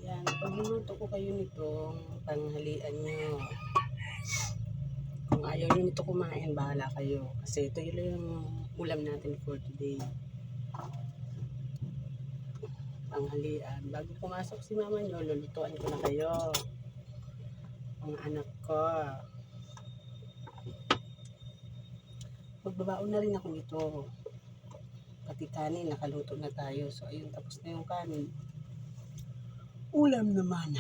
Yan, pagluluto ko kayo nitong tanghalian nyo. Kung ayaw nyo nito kumain, bahala kayo. Kasi ito yun yung ulam natin for today. Tanghalian. Bago pumasok si mama nyo, lulutuan ko na kayo. Mga anak ko. Magbabaon na rin ako nito. Pati kanin, nakaluto na tayo. So, ayun, tapos na yung kanin. Ulam naman.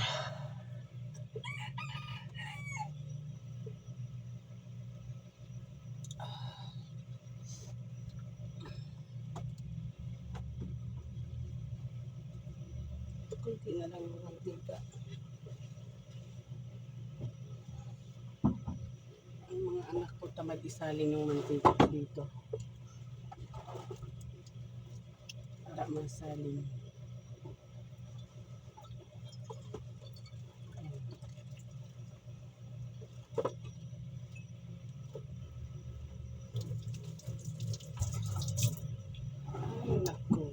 Kunti na lang yung mantika. Ang mga anak ko tamad isalin yung mantika dito. Para masalin. Ay, naku.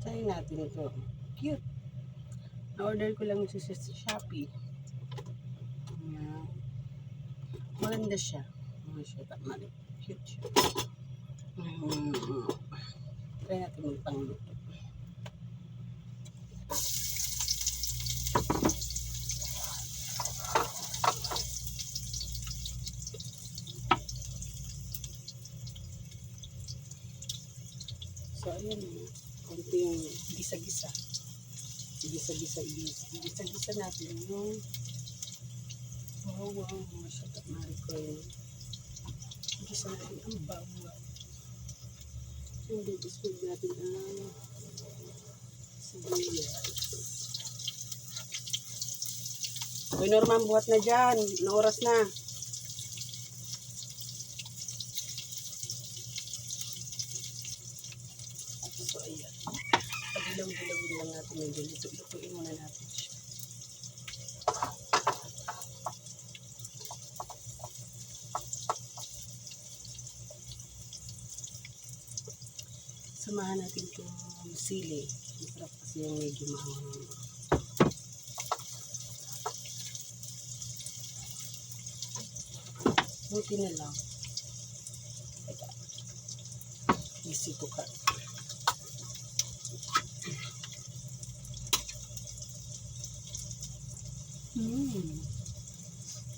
Try natin ito. Cute. Na-order ko lang ito sa Shopee. Ayan. Maganda siya. Ano siya? Tama rin. Cute siya. Try natin magpangluto. So, ayan. Kunting gisa-gisa. Gisa-gisa natin yung bawang. Masyadot marikoy. Gisa natin ang bawang. Hindi, iswag natin ang sibuyas. Uy, Norman, buhat na dyan. Na oras na. So, ayan. Pag-ilaw-ilawin lang natin yung dito. Lutuin muna natin siya. Samahan natin yung sili. Masarap kasi yung medyo mahang. Buti na lang. Teka. Isito ka.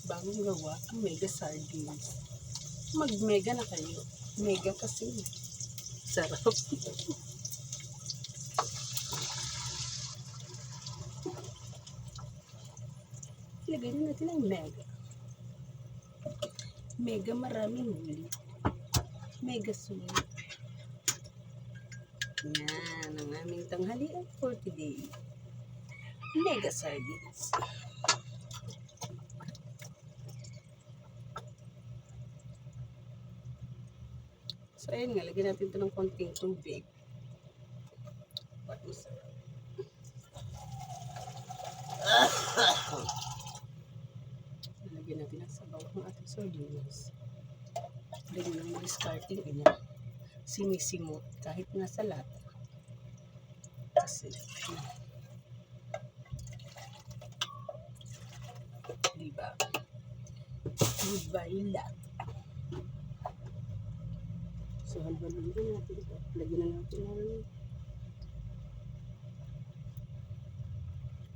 Bagong gawa ang mega sardines. Mag-mega na kayo. Mega kasi. Sarap. Ilagay na natin ang mega. Mega maraming huli. Mega sulit. Yan ang aming tanghalian for today. Mega sardines. So, ayun nga. Lagyan natin ito ng konting tubig. What was that? Lagyan natin ang sabaw ng ating sardines. Lagyan natin ang discarding niya. Sinisimot kahit nasa lata. Kasi, diba? Diba yung lata? So, halbanin na natin ito. Lagyan na natin ng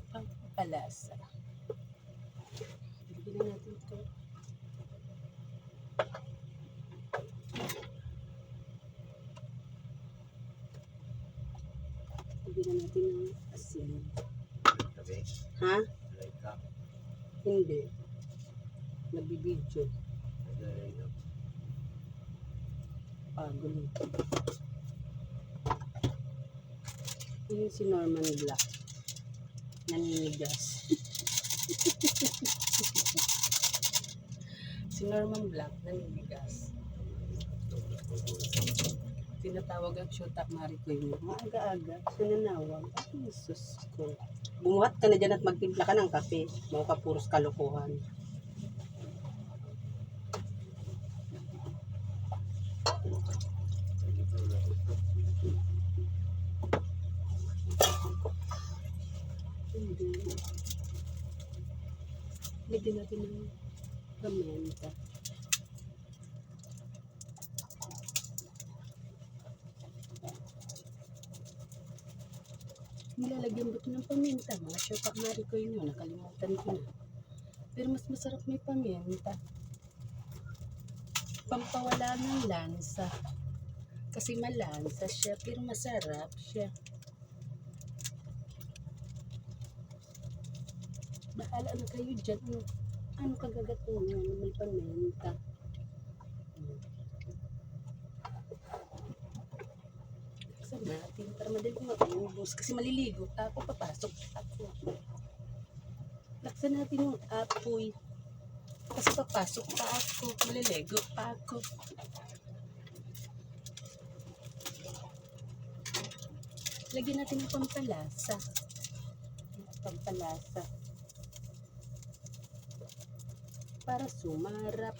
pampalasa. Lagyan na natin ito. Lagyan na natin ng asin. Ha? Hindi. Nagbibidyo. Gulo. Yun si Norman Black. Naninigas. Si Norman Black naninigas. Tinatawag ang Shota Maricoy mo. Maaga-aga, sinanawag. Ay, Jesus ko. Bumuhat ka na dyan at magtimpla ka ng kape. Mga ka puros kalokohan. Hindi. Lagyan natin ng paminta. Nilalagyan ba ito ng paminta? Mga Shota Maricoy nyo, nakalimutan ko na. Pero mas masarap may paminta. Pampawala ng lansa. Kasi malansa siya, pero masarap siya. Bahala na kayo dyan. Ano kagagatungan na may paminta? Laksan natin para madali maubos. Kasi maliligo ako, papasok ako. Laksan natin yung apoy. Kasi papasok pa ako, maliligo pa ako. Lagyan natin ng pampalasa. Pampalasa. Para sumarap.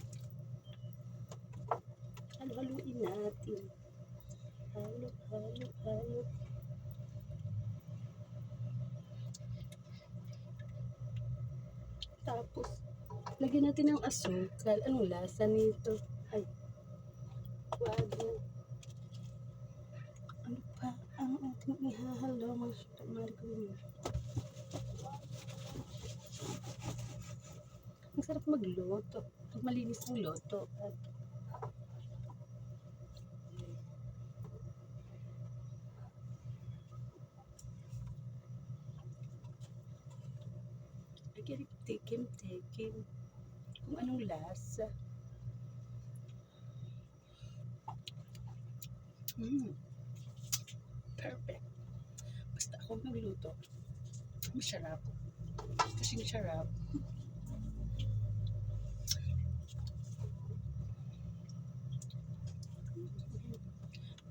Halo-haluin natin. Halo. Tapos, lagyan natin ng asukal. Anong lasa nito? Ay, wado. Ano pa ang ating ihahalo? Mga Shota Maricoy. Ang sarap magluto. Pag malinis ang luto. At tikim. Kung anong lasa. Perfect. Basta ako magluto. Masarap. Kasing sarap.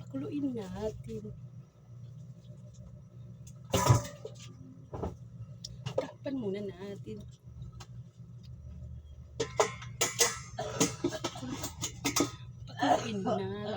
Pakuluin natin. Takpan muna natin. Pakuluin natin.